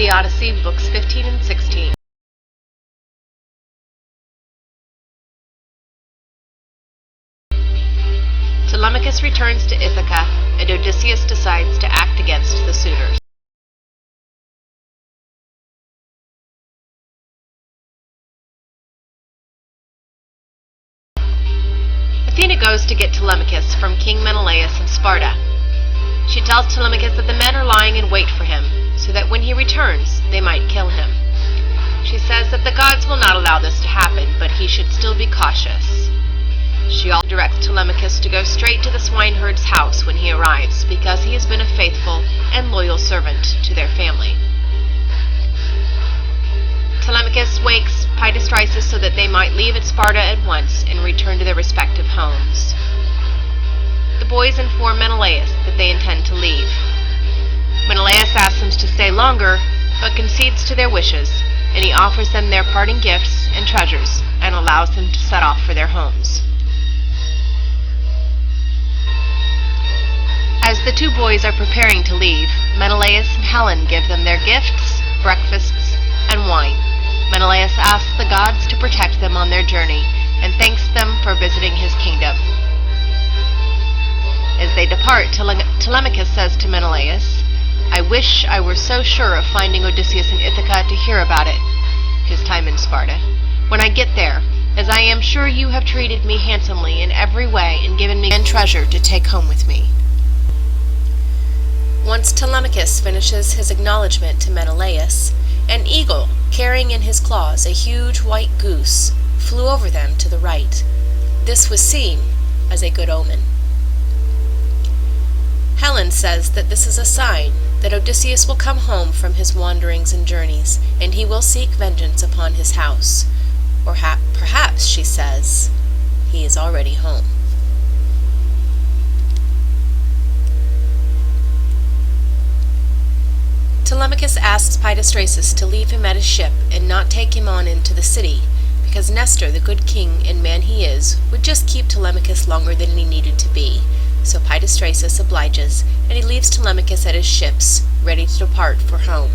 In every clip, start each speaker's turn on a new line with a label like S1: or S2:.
S1: The Odyssey, Books 15 and 16. Telemachus returns to Ithaca, and Odysseus decides to act against the suitors. Athena goes to get Telemachus from King Menelaus in Sparta. She tells Telemachus that the men are lying in wait for him, so that when he returns, they might kill him. She says that the gods will not allow this to happen, but he should still be cautious. She also directs Telemachus to go straight to the swineherd's house when he arrives, because he has been a faithful and loyal servant to their family. Telemachus wakes Pydastrysus so that they might leave at Sparta at once and return to their respective homes. The boys inform Menelaus that they intend to leave. Menelaus asks them to stay longer, but concedes to their wishes, and he offers them their parting gifts and treasures and allows them to set off for their homes. As the two boys are preparing to leave, Menelaus and Helen give them their gifts, breakfasts, and wine. Menelaus asks the gods to protect them on their journey and thanks them for visiting his kingdom. As they depart, Telemachus says to Menelaus, "I wish I were so sure of finding Odysseus in Ithaca to hear about it, his time in Sparta. When I get there, as I am sure you have treated me handsomely in every way and given me treasure to take home with me." Once Telemachus finishes his acknowledgment to Menelaus, an eagle, carrying in his claws a huge white goose, flew over them to the right. This was seen as a good omen. Helen says that this is a sign that Odysseus will come home from his wanderings and journeys, and he will seek vengeance upon his house. Or perhaps, she says, he is already home. Telemachus asks Pydastrysus to leave him at his ship and not take him on into the city, because Nestor, the good king and man he is, would just keep Telemachus longer than he needed to be. So Pydastrysus obliges, and he leaves Telemachus at his ships, ready to depart for home.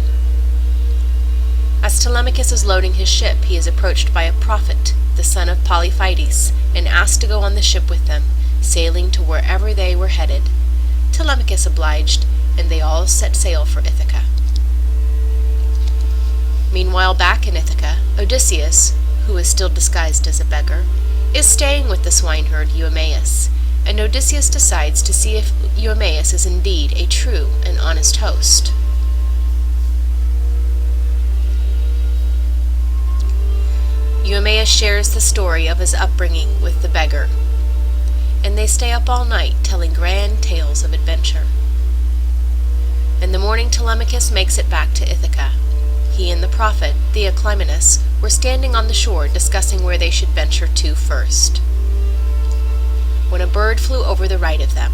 S1: As Telemachus is loading his ship, he is approached by a prophet, the son of Polyphetes, and asked to go on the ship with them, sailing to wherever they were headed. Telemachus obliged, and they all set sail for Ithaca. Meanwhile, back in Ithaca, Odysseus, who is still disguised as a beggar, is staying with the swineherd Eumaeus, and Odysseus decides to see if Eumaeus is indeed a true and honest host. Eumaeus shares the story of his upbringing with the beggar, and they stay up all night telling grand tales of adventure. In the morning, Telemachus makes it back to Ithaca. He and the prophet, Theoclymenus, were standing on the shore discussing where they should venture to first, when a bird flew over the right of them.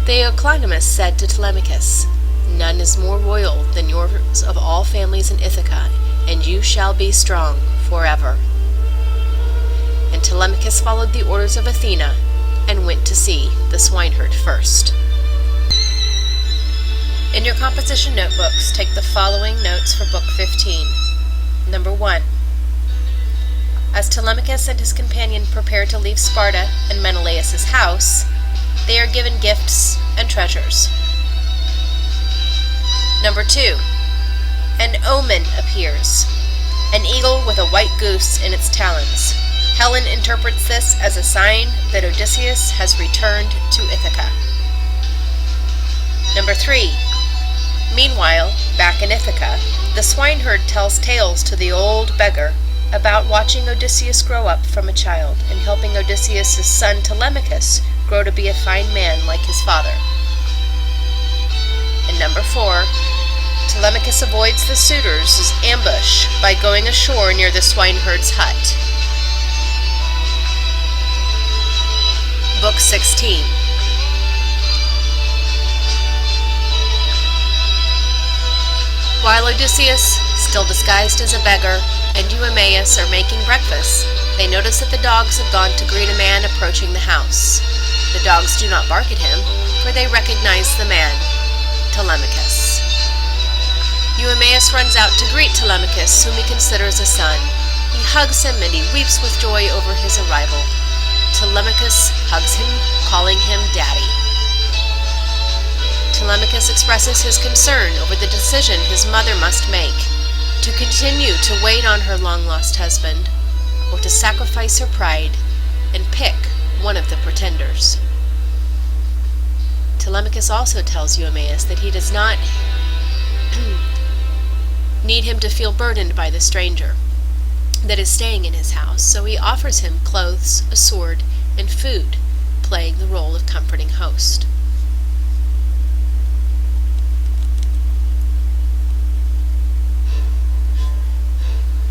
S1: Theoclymenus said to Telemachus, "None is more royal than yours of all families in Ithaca, and you shall be strong forever." And Telemachus followed the orders of Athena and went to see the swineherd first. In your composition notebooks, take the following notes for Book 15. Number 1. As Telemachus and his companion prepare to leave Sparta and Menelaus' house, they are given gifts and treasures. Number 2. An omen appears, an eagle with a white goose in its talons. Helen interprets this as a sign that Odysseus has returned to Ithaca. Number 3. Meanwhile, back in Ithaca, the swineherd tells tales to the old beggar about watching Odysseus grow up from a child and helping Odysseus' son Telemachus grow to be a fine man like his father. And number 4, Telemachus avoids the suitors' ambush by going ashore near the swineherd's hut. Book 16. While Odysseus, still disguised as a beggar, and Eumaeus are making breakfast, they notice that the dogs have gone to greet a man approaching the house. The dogs do not bark at him, for they recognize the man, Telemachus. Eumaeus runs out to greet Telemachus, whom he considers a son. He hugs him and he weeps with joy over his arrival. Telemachus hugs him, calling him Daddy. Telemachus expresses his concern over the decision his mother must make, to continue to wait on her long-lost husband, or to sacrifice her pride and pick one of the pretenders. Telemachus also tells Eumaeus that he does not need him to feel burdened by the stranger that is staying in his house, so he offers him clothes, a sword, and food, playing the role of comforting host.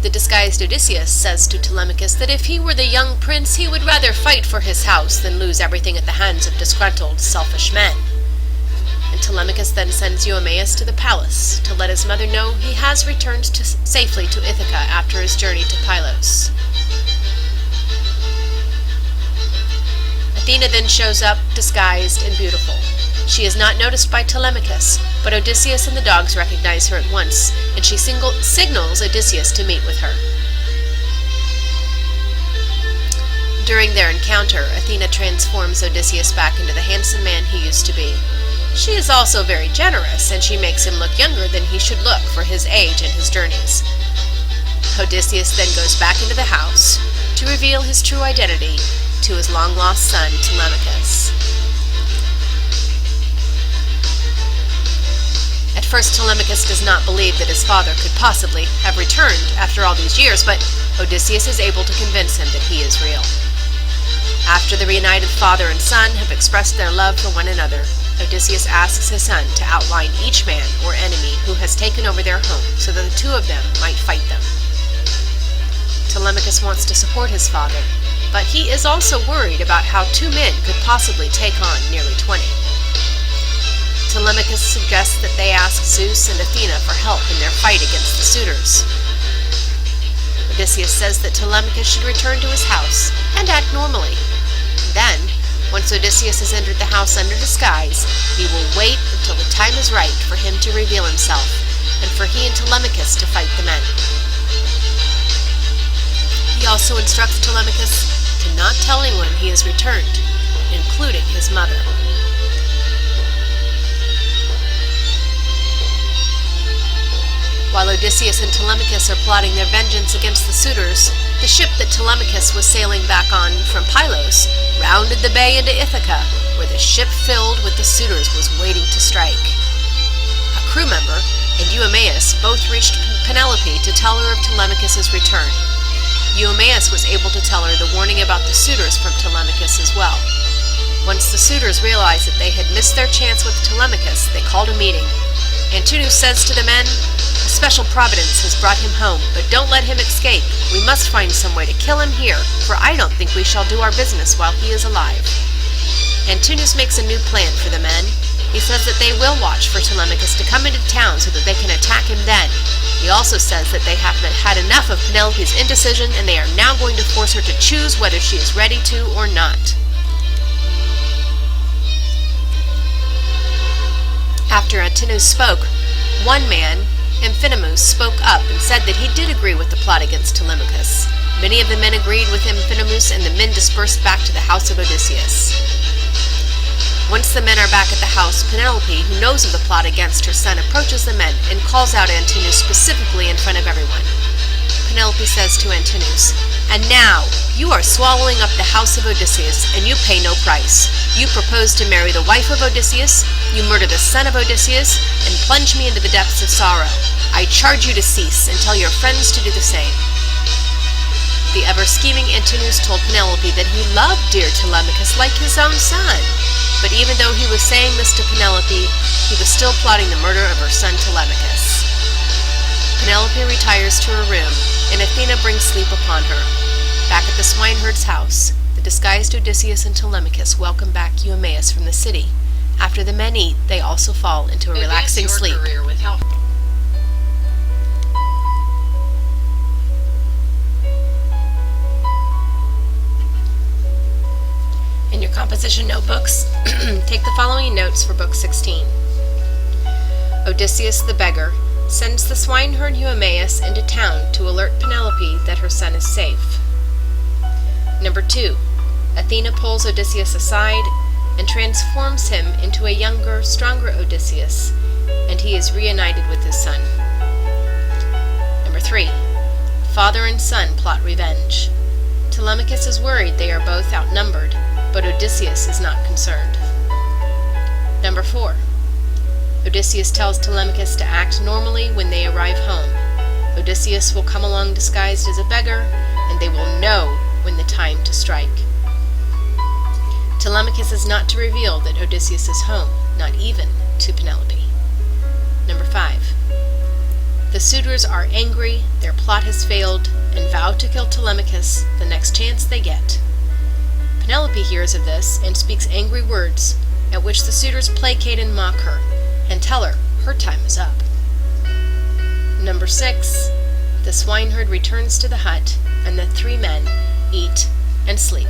S1: The disguised Odysseus says to Telemachus that if he were the young prince, he would rather fight for his house than lose everything at the hands of disgruntled, selfish men. And Telemachus then sends Eumaeus to the palace to let his mother know he has returned safely to Ithaca after his journey to Pylos. Athena then shows up disguised and beautiful. She is not noticed by Telemachus, but Odysseus and the dogs recognize her at once, and she signals Odysseus to meet with her. During their encounter, Athena transforms Odysseus back into the handsome man he used to be. She is also very generous, and she makes him look younger than he should look for his age and his journeys. Odysseus then goes back into the house to reveal his true identity to his long-lost son, Telemachus. At first, Telemachus does not believe that his father could possibly have returned after all these years, but Odysseus is able to convince him that he is real. After the reunited father and son have expressed their love for one another, Odysseus asks his son to outline each man or enemy who has taken over their home so that the two of them might fight them. Telemachus wants to support his father, but he is also worried about how two men could possibly take on nearly 20. Telemachus suggests that they ask Zeus and Athena for help in their fight against the suitors. Odysseus says that Telemachus should return to his house and act normally. Then, once Odysseus has entered the house under disguise, he will wait until the time is right for him to reveal himself, and for he and Telemachus to fight the men. He also instructs Telemachus to not tell anyone he has returned, including his mother. While Odysseus and Telemachus are plotting their vengeance against the suitors, the ship that Telemachus was sailing back on from Pylos rounded the bay into Ithaca, where the ship filled with the suitors was waiting to strike. A crew member and Eumaeus both reached Penelope to tell her of Telemachus's return. Eumaeus was able to tell her the warning about the suitors from Telemachus as well. Once the suitors realized that they had missed their chance with Telemachus, they called a meeting. Antinous says to the men, "A special providence has brought him home, but don't let him escape. We must find some way to kill him here, for I don't think we shall do our business while he is alive." Antinous makes a new plan for the men. He says that they will watch for Telemachus to come into town so that they can attack him then. He also says that they have had enough of Penelope's indecision and they are now going to force her to choose whether she is ready to or not. After Antinous spoke, one man, Amphinomus, spoke up and said that he did agree with the plot against Telemachus. Many of the men agreed with Amphinomus, and the men dispersed back to the house of Odysseus. Once the men are back at the house, Penelope, who knows of the plot against her son, approaches the men and calls out Antinous specifically in front of everyone. Penelope says to Antinous, "And now, you are swallowing up the house of Odysseus, and you pay no price. You propose to marry the wife of Odysseus, you murder the son of Odysseus, and plunge me into the depths of sorrow. I charge you to cease, and tell your friends to do the same." The ever-scheming Antinous told Penelope that he loved dear Telemachus like his own son, but even though he was saying this to Penelope, he was still plotting the murder of her son Telemachus. Penelope retires to her room, and Athena brings sleep upon her. Back at the swineherd's house, the disguised Odysseus and Telemachus welcome back Eumaeus from the city. After the men eat, they also fall into a relaxing sleep. In your composition notebooks, take the following notes for Book 16. Odysseus the beggar sends the swineherd Eumaeus into town to alert Penelope that her son is safe. Number 2. Athena pulls Odysseus aside and transforms him into a younger, stronger Odysseus, and he is reunited with his son. Number 3. Father and son plot revenge. Telemachus is worried they are both outnumbered, but Odysseus is not concerned. Number 4. Odysseus tells Telemachus to act normally when they arrive home. Odysseus will come along disguised as a beggar, and they will know when the time to strike. Telemachus is not to reveal that Odysseus is home, not even to Penelope. Number 5. The suitors are angry, their plot has failed, and vow to kill Telemachus the next chance they get. Penelope hears of this and speaks angry words, at which the suitors placate and mock her, and tell her time is up. Number 6. The swineherd returns to the hut, and the 3 men eat and sleep.